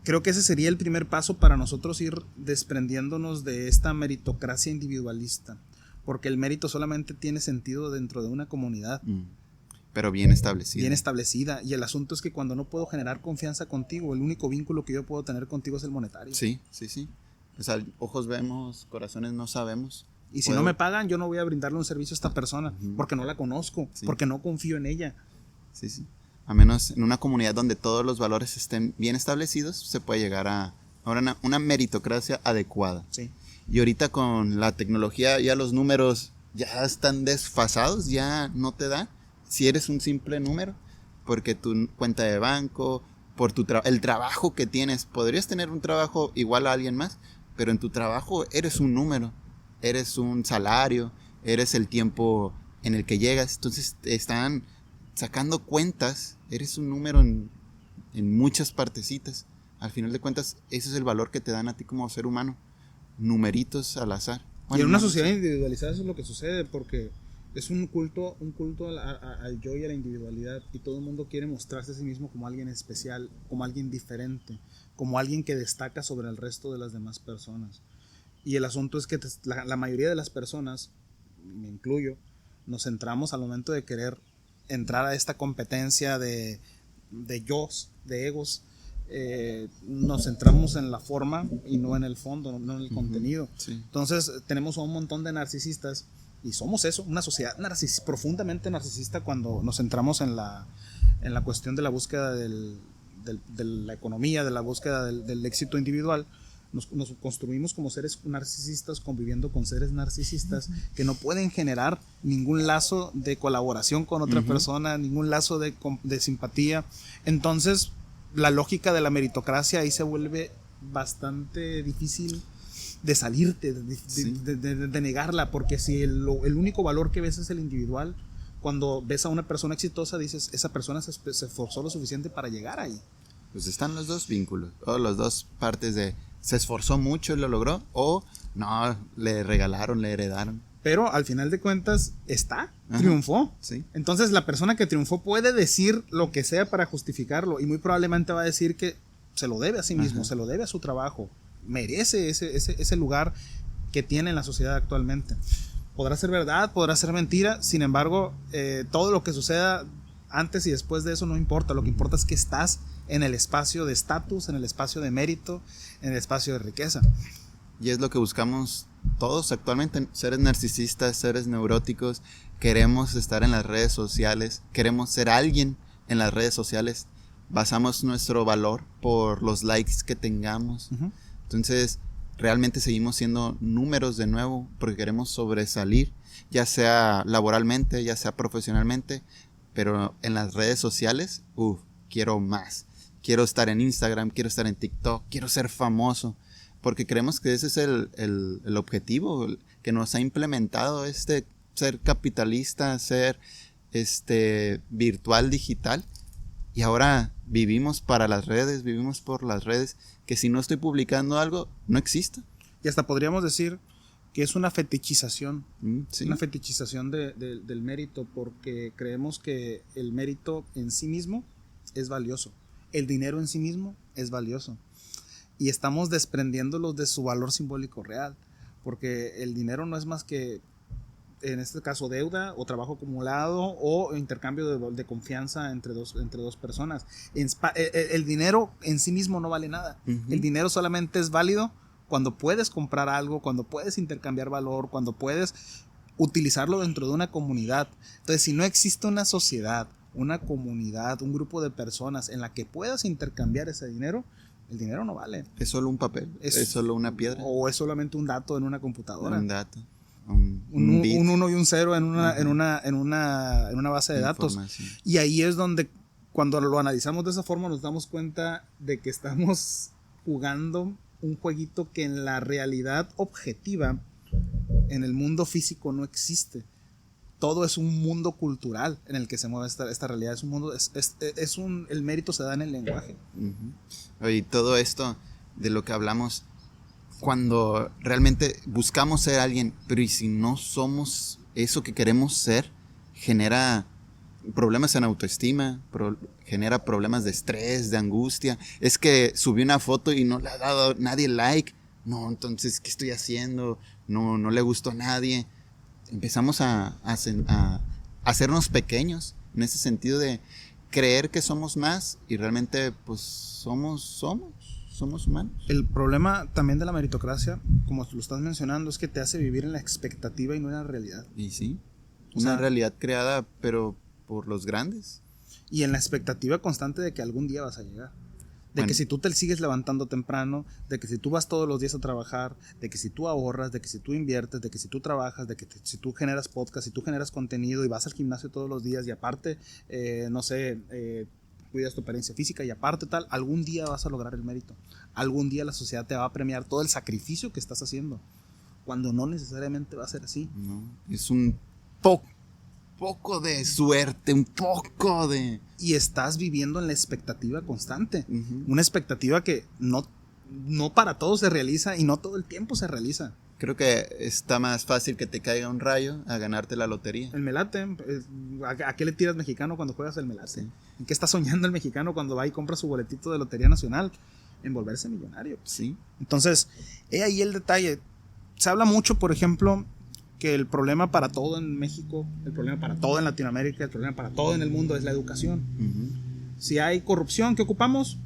creo que ese sería el primer paso para nosotros ir desprendiéndonos de esta meritocracia individualista, porque el mérito solamente tiene sentido dentro de una comunidad. Pero bien establecida. Bien establecida. Y el asunto es que cuando no puedo generar confianza contigo, el único vínculo que yo puedo tener contigo es el monetario. Sí. O sea, ojos vemos, corazones no sabemos. Y si no me pagan, yo no voy a brindarle un servicio a esta persona, porque no la conozco, porque no confío en ella. Sí. A menos en una comunidad donde todos los valores estén bien establecidos, se puede llegar a una meritocracia adecuada. Sí. Y ahorita con la tecnología ya los números ya están desfasados, ya no te da si eres un simple número, porque tu cuenta de banco, por el trabajo que tienes, podrías tener un trabajo igual a alguien más, pero en tu trabajo eres un número, eres un salario, eres el tiempo en el que llegas, entonces están sacando cuentas, eres un número en muchas partecitas. Al final de cuentas, ese es el valor que te dan a ti como ser humano, numeritos al azar. Bueno, y en una sociedad individualizada eso es lo que sucede, porque es un culto al yo y a la individualidad, y todo el mundo quiere mostrarse a sí mismo como alguien especial, como alguien diferente, como alguien que destaca sobre el resto de las demás personas. Y el asunto es que la mayoría de las personas, me incluyo, nos centramos al momento de querer entrar a esta competencia de yos, de egos, nos centramos en la forma y no en el fondo, no en el contenido. Sí. Entonces tenemos un montón de narcisistas, y somos eso, una sociedad profundamente narcisista, cuando nos centramos en la cuestión de la búsqueda de la economía, de la búsqueda del éxito individual. Nos construimos como seres narcisistas, conviviendo con seres narcisistas que no pueden generar ningún lazo de colaboración con otra persona, ningún lazo de simpatía. Entonces la lógica de la meritocracia ahí se vuelve bastante difícil de salirte, de negarla, porque si el único valor que ves es el individual, cuando ves a una persona exitosa dices, esa persona se esforzó lo suficiente para llegar ahí. Pues están los dos vínculos, o las dos partes de se esforzó mucho y lo logró, o no, le regalaron, le heredaron. Pero al final de cuentas triunfó. Sí. Entonces la persona que triunfó puede decir lo que sea para justificarlo, y muy probablemente va a decir que se lo debe a sí mismo, se lo debe a su trabajo, merece ese lugar que tiene en la sociedad actualmente. Podrá ser verdad, podrá ser mentira, sin embargo, todo lo que suceda antes y después de eso no importa. Lo que importa es que estás en el espacio de estatus, en el espacio de mérito, en el espacio de riqueza. Y es lo que buscamos todos actualmente, seres narcisistas, seres neuróticos. Queremos estar en las redes sociales, queremos ser alguien en las redes sociales. Basamos nuestro valor por los likes que tengamos. Entonces, realmente seguimos siendo números de nuevo porque queremos sobresalir, ya sea laboralmente, ya sea profesionalmente, pero en las redes sociales, quiero más. Quiero estar en Instagram, quiero estar en TikTok, quiero ser famoso, porque creemos que ese es el objetivo que nos ha implementado ser capitalista, ser virtual, digital. Y ahora vivimos para las redes, vivimos por las redes, que si no estoy publicando algo, no existe. Y hasta podríamos decir que es una fetichización, sí. Una fetichización del mérito, porque creemos que el mérito en sí mismo es valioso, el dinero en sí mismo es valioso, y estamos desprendiéndolos de su valor simbólico real, porque el dinero no es más que, en este caso, deuda o trabajo acumulado o intercambio de confianza entre dos personas. El dinero en sí mismo no vale nada. El dinero solamente es válido cuando puedes comprar algo, cuando puedes intercambiar valor, cuando puedes utilizarlo dentro de una comunidad. Entonces, si no existe una sociedad una comunidad, un grupo de personas en la que puedas intercambiar ese dinero, el dinero no vale. Es solo un papel, es solo una piedra. O es solamente un dato en una computadora. Un dato. Un 1 y un 0 en una base de datos. Y ahí es donde, cuando lo analizamos de esa forma, nos damos cuenta de que estamos jugando un jueguito que en la realidad objetiva, en el mundo físico, no existe. Todo es un mundo cultural en el que se mueve esta realidad. Es un mundo, el mérito se da en el lenguaje. Y todo esto de lo que hablamos, cuando realmente buscamos ser alguien, pero y si no somos eso que queremos ser, genera problemas en autoestima, genera problemas de estrés, de angustia. Es que subí una foto y no le ha dado nadie like. No, entonces, ¿qué estoy haciendo? No le gustó a nadie. Empezamos a hacernos pequeños, en ese sentido de creer que somos más y realmente pues somos humanos. El problema también de la meritocracia, como lo estás mencionando, es que te hace vivir en la expectativa y no en la realidad. Y sí, una realidad creada pero por los grandes. Y en la expectativa constante de que algún día vas a llegar. De que si tú te sigues levantando temprano, de que si tú vas todos los días a trabajar, de que si tú ahorras, de que si tú inviertes, de que si tú trabajas, de que si tú generas podcast, si tú generas contenido y vas al gimnasio todos los días y aparte, cuidas tu apariencia física y aparte tal, algún día vas a lograr el mérito. Algún día la sociedad te va a premiar todo el sacrificio que estás haciendo, cuando no necesariamente va a ser así. No, es un poco de suerte, un poco de... Y estás viviendo en la expectativa constante. Una expectativa que no para todos se realiza y no todo el tiempo se realiza. Creo que está más fácil que te caiga un rayo a ganarte la lotería. El melate, ¿a qué le tiras mexicano cuando juegas el melate? Sí. ¿En qué está soñando el mexicano cuando va y compra su boletito de Lotería Nacional? En volverse millonario. Sí. Entonces, he ahí el detalle. Se habla mucho, por ejemplo, que el problema para todo en México, el problema para todo en Latinoamérica, el problema para todo en el mundo es la educación. Si hay corrupción, ¿qué ocupamos?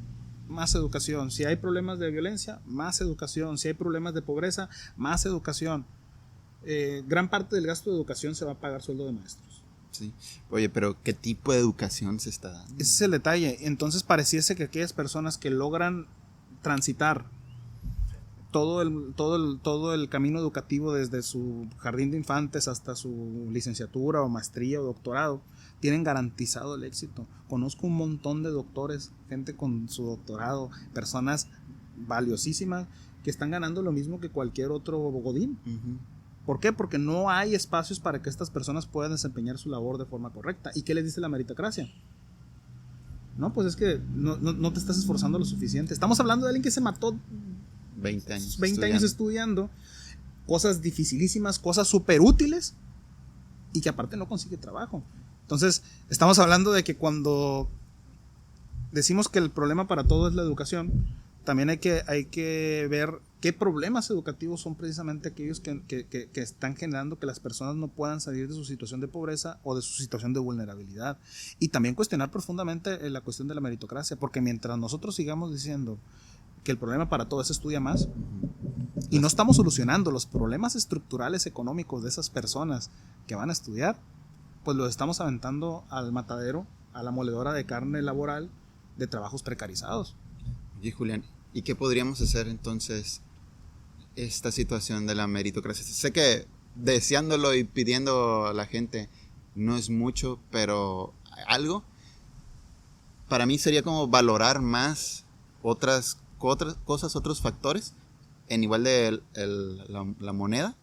Más educación. Si hay problemas de violencia, más educación. Si hay problemas de pobreza, más educación. Gran parte del gasto de educación se va a pagar sueldo de maestros. Sí. Oye, pero ¿qué tipo de educación se está dando? Ese es el detalle. Entonces pareciese que aquellas personas que logran transitar todo el camino educativo desde su jardín de infantes hasta su licenciatura o maestría o doctorado, tienen garantizado el éxito. Conozco un montón de doctores, gente con su doctorado, personas valiosísimas que están ganando lo mismo que cualquier otro godín. ¿Por qué? Porque no hay espacios para que estas personas puedan desempeñar su labor de forma correcta. ¿Y qué les dice la meritocracia? No, pues es que no te estás esforzando lo suficiente. Estamos hablando de alguien que se mató 20 años estudiando cosas dificilísimas, cosas súper útiles y que aparte no consigue trabajo. Entonces, estamos hablando de que cuando decimos que el problema para todo es la educación, también hay que ver qué problemas educativos son precisamente aquellos que están generando que las personas no puedan salir de su situación de pobreza o de su situación de vulnerabilidad. Y también cuestionar profundamente la cuestión de la meritocracia, porque mientras nosotros sigamos diciendo que el problema para todo es estudia más y no estamos solucionando los problemas estructurales económicos de esas personas que van a estudiar, pues los estamos aventando al matadero, a la moledora de carne laboral de trabajos precarizados. Oye, Julián, ¿y qué podríamos hacer entonces esta situación de la meritocracia? Sé que deseándolo y pidiendo a la gente no es mucho, pero algo para mí sería como valorar más otras cosas, otros factores en igual de la moneda,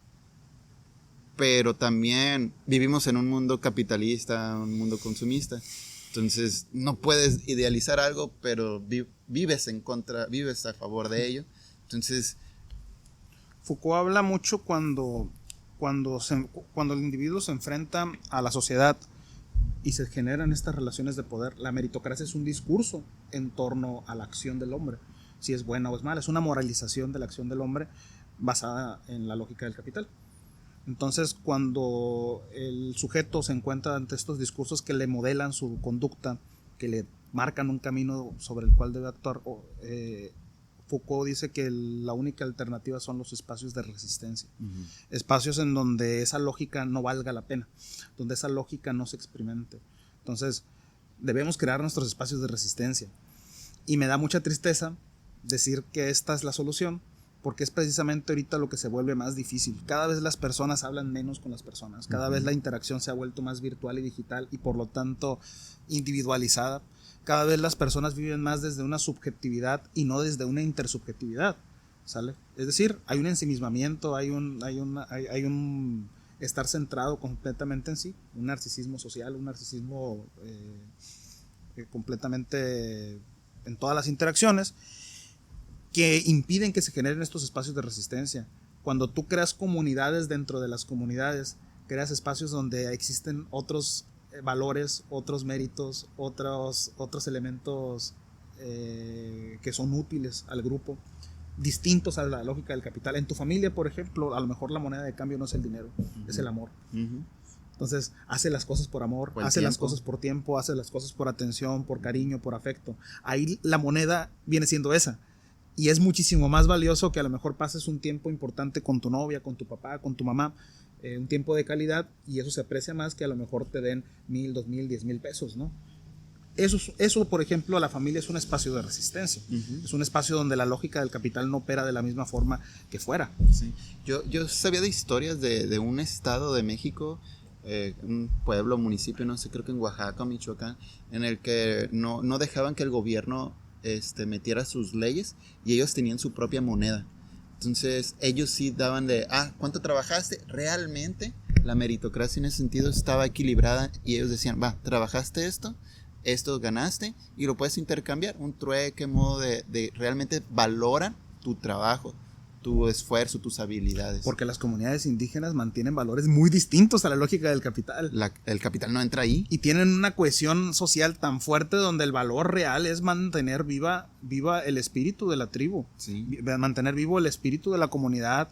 pero también vivimos en un mundo capitalista, un mundo consumista, entonces no puedes idealizar algo, pero vives a favor de ello. Entonces Foucault habla mucho cuando el individuo se enfrenta a la sociedad y se generan estas relaciones de poder. La meritocracia es un discurso en torno a la acción del hombre, si es buena o es mala, es una moralización de la acción del hombre basada en la lógica del capital. Entonces, cuando el sujeto se encuentra ante estos discursos que le modelan su conducta, que le marcan un camino sobre el cual debe actuar, Foucault dice que la única alternativa son los espacios de resistencia. Espacios en donde esa lógica no valga la pena, donde esa lógica no se experimente. Entonces, debemos crear nuestros espacios de resistencia. Y me da mucha tristeza decir que esta es la solución, porque es precisamente ahorita lo que se vuelve más difícil. Cada vez las personas hablan menos con las personas, cada vez la interacción se ha vuelto más virtual y digital y por lo tanto individualizada. Cada vez las personas viven más desde una subjetividad y no desde una intersubjetividad, ¿sale? Es decir, hay un ensimismamiento, hay un estar centrado completamente en sí, un narcisismo social, un narcisismo completamente en todas las interacciones, que impiden que se generen estos espacios de resistencia. Cuando tú creas comunidades dentro de las comunidades, creas espacios donde existen otros valores, otros méritos, otros elementos que son útiles al grupo, distintos a la lógica del capital. En tu familia, por ejemplo, a lo mejor la moneda de cambio no es el dinero, es el amor. Entonces, hace las cosas por amor, hace las cosas por tiempo, hace las cosas por atención, por cariño, por afecto. Ahí la moneda viene siendo esa. Y es muchísimo más valioso que a lo mejor pases un tiempo importante con tu novia, con tu papá, con tu mamá, un tiempo de calidad, y eso se aprecia más que a lo mejor te den 1,000, 2,000, 10,000 pesos, ¿no? Eso, por ejemplo, la familia es un espacio de resistencia. Es un espacio donde la lógica del capital no opera de la misma forma que fuera. Sí. Yo sabía de historias de un estado de México, un pueblo, municipio, no sé, creo que en Oaxaca o Michoacán, en el que no dejaban que el gobierno metiera sus leyes y ellos tenían su propia moneda. Entonces ellos sí daban ¿cuánto trabajaste? Realmente la meritocracia en ese sentido estaba equilibrada y ellos decían, trabajaste esto ganaste y lo puedes intercambiar, un trueque, modo de realmente valoran tu trabajo, tu esfuerzo, tus habilidades. Porque las comunidades indígenas mantienen valores muy distintos a la lógica del capital. El capital no entra ahí. Y tienen una cohesión social tan fuerte donde el valor real es mantener viva el espíritu de la tribu. Sí. Mantener vivo el espíritu de la comunidad,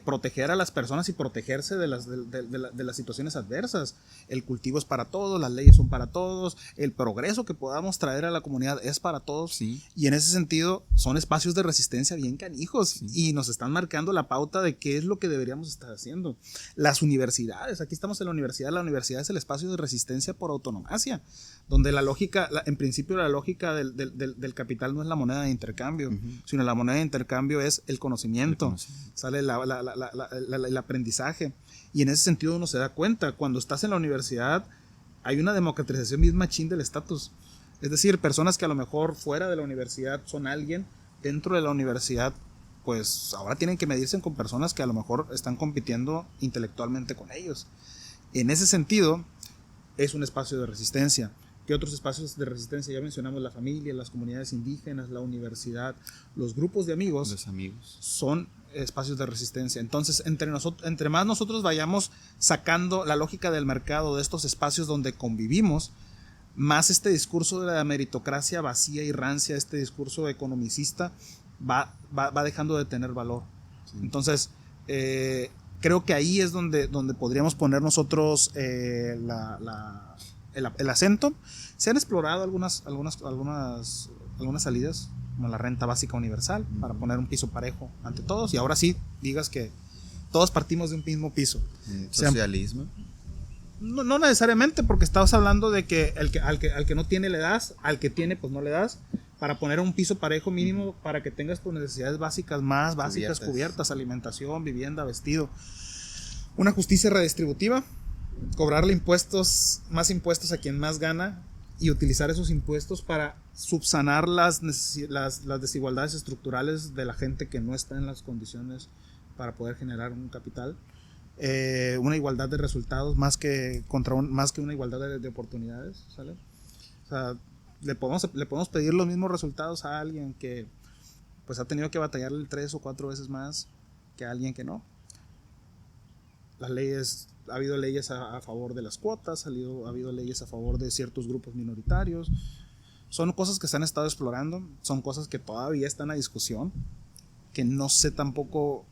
proteger a las personas y protegerse de las situaciones adversas. El cultivo es para todos, las leyes son para todos, el progreso que podamos traer a la comunidad es para todos. Sí. Y en ese sentido son espacios de resistencia bien canijos. Sí. Y nos están marcando la pauta de qué es lo que deberíamos estar haciendo. Las universidades, aquí estamos en la universidad es el espacio de resistencia por autonomacia, donde la lógica, en principio la lógica del capital no es la moneda de intercambio, sino la moneda de intercambio es el conocimiento, sale el aprendizaje. Y en ese sentido uno se da cuenta, cuando estás en la universidad hay una democratización bien machín del estatus. Es decir, personas que a lo mejor fuera de la universidad son alguien, dentro de la universidad pues ahora tienen que medirse con personas que a lo mejor están compitiendo intelectualmente con ellos. En ese sentido, es un espacio de resistencia. ¿Qué otros espacios de resistencia? Ya mencionamos la familia, las comunidades indígenas, la universidad, los grupos de amigos. Los amigos. Son espacios de resistencia. Entonces, entre más nosotros vayamos sacando la lógica del mercado de estos espacios donde convivimos, más este discurso de la meritocracia vacía y rancia, este discurso economicista, va dejando de tener valor. Sí. Entonces, creo que ahí es donde podríamos poner nosotros el acento. Se han explorado algunas salidas, como la renta básica universal, para poner un piso parejo ante todos, y ahora sí digas que todos partimos de un mismo piso. ¿Socialismo? No necesariamente, porque estamos hablando de que al que no tiene le das, al que tiene pues no le das, para poner un piso parejo mínimo para que tengas tus necesidades básicas más básicas cubiertas, alimentación, vivienda, vestido. Una justicia redistributiva, cobrarle más impuestos a quien más gana y utilizar esos impuestos para subsanar las desigualdades estructurales de la gente que no está en las condiciones para poder generar un capital. Una igualdad de resultados más que una igualdad de oportunidades, ¿sale? O sea, le podemos pedir los mismos resultados a alguien que pues ha tenido que batallarle 3 o 4 veces más que a alguien que no. Ha habido leyes a favor de las cuotas, ha habido leyes a favor de ciertos grupos minoritarios. Son cosas que se han estado explorando, son cosas que todavía están a discusión, que no sé tampoco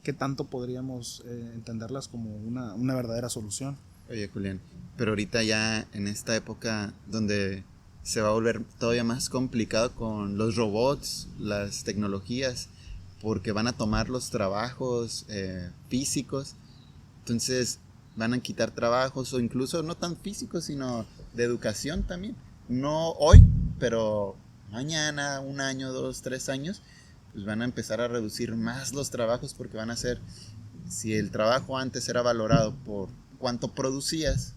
qué tanto podríamos entenderlas como una verdadera solución. Oye, Julián, pero ahorita ya en esta época donde se va a volver todavía más complicado con los robots, las tecnologías, porque van a tomar los trabajos físicos. Entonces, van a quitar trabajos o incluso no tan físicos, sino de educación también. No hoy, pero mañana, 1 año, 2, 3 años, pues van a empezar a reducir más los trabajos porque van a ser, si el trabajo antes era valorado por cuánto producías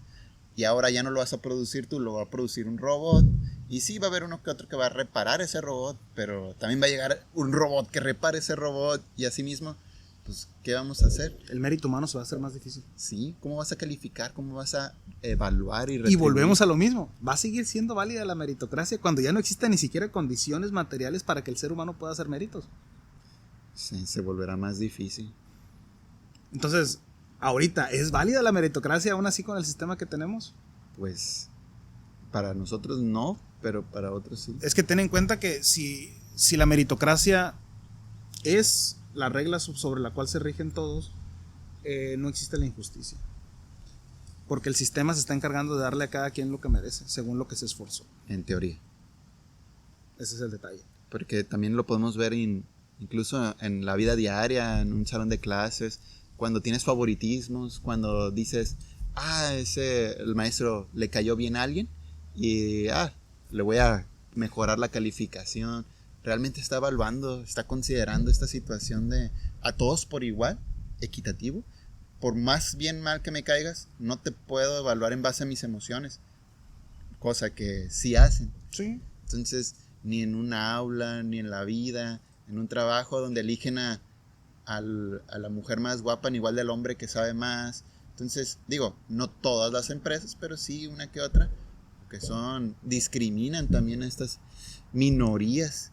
y ahora ya no lo vas a producir tú, lo va a producir un robot. Y sí, va a haber uno que otro que va a reparar ese robot, pero también va a llegar un robot que repare ese robot y así mismo, pues, ¿qué vamos a hacer? El mérito humano se va a hacer más difícil. Sí, ¿cómo vas a calificar? ¿Cómo vas a evaluar y retribuir? Y volvemos a lo mismo. Va a seguir siendo válida la meritocracia cuando ya no existan ni siquiera condiciones materiales para que el ser humano pueda hacer méritos. Sí, se volverá más difícil. Entonces, ahorita, ¿es válida la meritocracia aún así con el sistema que tenemos? Pues, para nosotros no, pero para otros sí. Es que ten en cuenta que si la meritocracia es la regla sobre la cual se rigen todos, no existe la injusticia. Porque el sistema se está encargando de darle a cada quien lo que merece, según lo que se esforzó. En teoría. Ese es el detalle. Porque también lo podemos ver incluso en la vida diaria, en un salón de clases, cuando tienes favoritismos, cuando dices, el maestro le cayó bien a alguien y le voy a mejorar la calificación. Realmente está evaluando, está considerando esta situación de a todos por igual, equitativo. Por más bien mal que me caigas, no te puedo evaluar en base a mis emociones, cosa que sí hacen. Sí. Entonces, ni en un aula, ni en la vida, en un trabajo donde eligen a la mujer más guapa, ni igual del hombre que sabe más. Entonces, digo, no todas las empresas, pero sí una que otra, que discriminan también a estas minorías.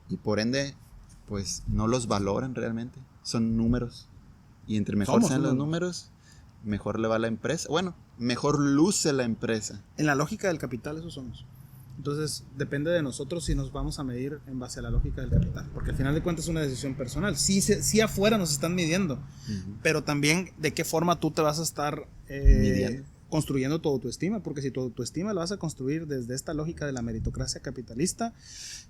Y por ende, pues no los valoran realmente. Son números. Y entre mejor sean los números, mejor le va a la empresa. Bueno, mejor luce la empresa. En la lógica del capital eso somos. Entonces, depende de nosotros si nos vamos a medir en base a la lógica del capital. Porque al final de cuentas es una decisión personal. Sí afuera nos están midiendo. Pero también de qué forma tú te vas a estar midiendo, construyendo tu autoestima. Porque si tu autoestima la vas a construir desde esta lógica de la meritocracia capitalista,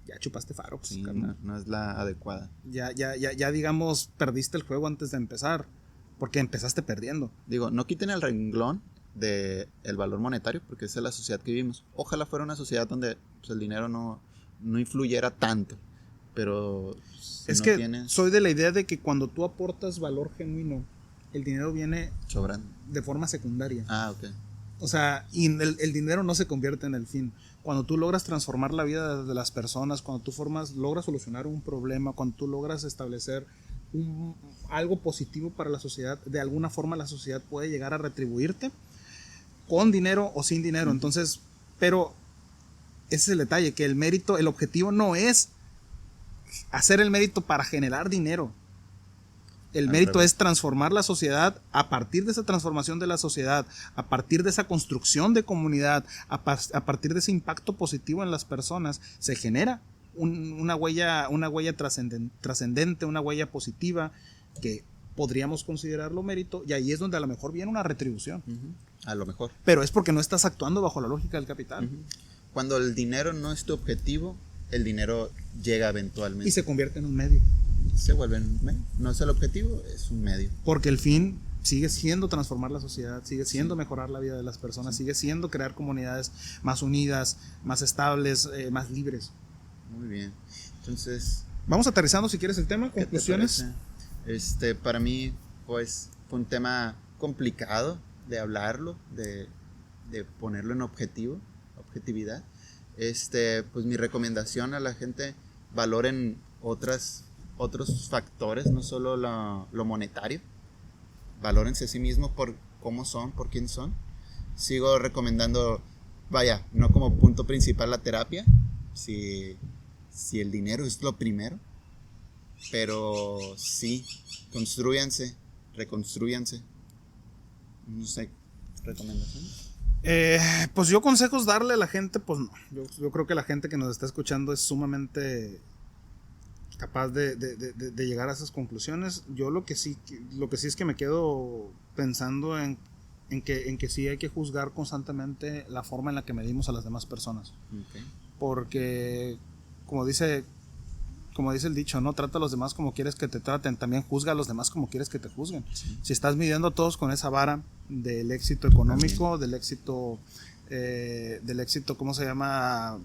ya chupaste faro. Pues, sí, no es la adecuada. Ya digamos, perdiste el juego antes de empezar. Porque empezaste perdiendo. Digo, no quiten el renglón del valor monetario, porque esa es la sociedad que vivimos. Ojalá fuera una sociedad donde pues, el dinero no influyera tanto. Pero si es no que tienes... soy de la idea de que cuando tú aportas valor genuino, el dinero viene sobrando de forma secundaria. Ok. O sea, y el dinero no se convierte en el fin. Cuando tú logras transformar la vida de las personas, cuando tú logras solucionar un problema, cuando tú logras establecer algo positivo para la sociedad, de alguna forma la sociedad puede llegar a retribuirte con dinero o sin dinero. Entonces, pero ese es el detalle, que el mérito, el objetivo no es hacer el mérito para generar dinero. El mérito es transformar la sociedad. A partir de esa transformación de la sociedad, a partir de esa construcción de comunidad, a partir de ese impacto positivo en las personas, se genera una huella trascendente, una huella positiva que podríamos considerarlo mérito, y ahí es donde a lo mejor viene una retribución. A lo mejor. Pero es porque no estás actuando bajo la lógica del capital. Cuando el dinero no es tu objetivo, el dinero llega eventualmente. Y se convierte en un medio. Se vuelve en un medio. No es el objetivo, es un medio. Porque el fin sigue siendo transformar la sociedad, sigue siendo mejorar la vida de las personas, sigue siendo crear comunidades más unidas, más estables, más libres. Muy bien. Entonces, vamos aterrizando si quieres el tema, conclusiones. Para mí, pues, fue un tema complicado de hablarlo, de ponerlo en objetividad. Pues mi recomendación a la gente, valoren otros factores, no solo lo monetario. Valórense a sí mismos por cómo son, por quién son. Sigo recomendando, no como punto principal la terapia, si el dinero es lo primero, pero sí, construyanse, reconstruyanse. No sé, ¿recomendaciones? Pues yo consejos darle a la gente, pues no. Yo creo que la gente que nos está escuchando es sumamente capaz de llegar a esas conclusiones. Yo lo que sí es que me quedo pensando en que sí hay que juzgar constantemente la forma en la que medimos a las demás personas. Okay. Porque, como dice como dice el dicho, ¿no? Trata a los demás como quieres que te traten, también juzga a los demás como quieres que te juzguen. Sí. Si estás midiendo a todos con esa vara del éxito económico, del éxito, ¿cómo se llama?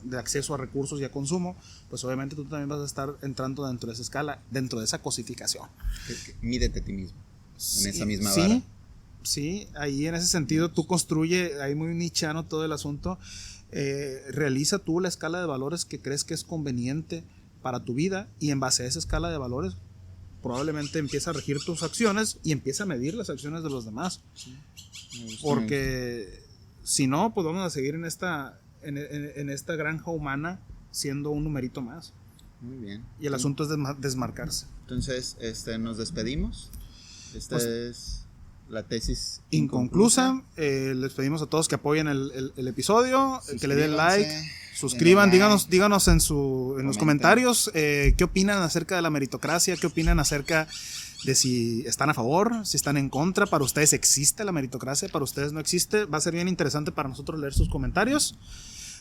De acceso a recursos y a consumo, pues obviamente tú también vas a estar entrando dentro de esa escala, dentro de esa cosificación. Mídete a ti mismo, en esa misma vara. Sí, ahí en ese sentido tú construye, ahí muy nichano todo el asunto, realiza tú la escala de valores que crees que es conveniente para tu vida y en base a esa escala de valores probablemente empieza a regir tus acciones y empieza a medir las acciones de los demás. Sí. Porque si no, pues vamos a seguir en esta granja humana siendo un numerito más. Muy bien. Y el asunto es desmarcarse. Entonces, nos despedimos. Esta pues, es la tesis inconclusa. Les pedimos a todos que apoyen el episodio, que le den like, suscriban, díganos en los comentarios qué opinan acerca de la meritocracia, qué opinan acerca de si están a favor, si están en contra. Para ustedes existe la meritocracia, para ustedes no existe. Va a ser bien interesante para nosotros leer sus comentarios.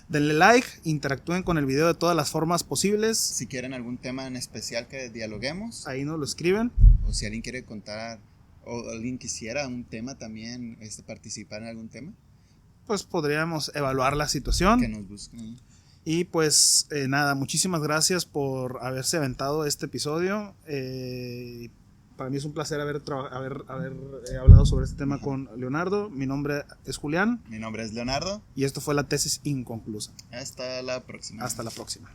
Denle like, interactúen con el video de todas las formas posibles. Si quieren algún tema en especial que dialoguemos, ahí nos lo escriben. O si alguien quiere contar, o alguien quisiera un tema también, participar en algún tema, pues podríamos evaluar la situación. Que nos busquen. Y pues nada, muchísimas gracias por haberse aventado este episodio. Para mí es un placer haber hablado sobre este tema con Leonardo. Mi nombre es Julián. Mi nombre es Leonardo. Y esto fue la tesis inconclusa. Hasta la próxima. Hasta la próxima.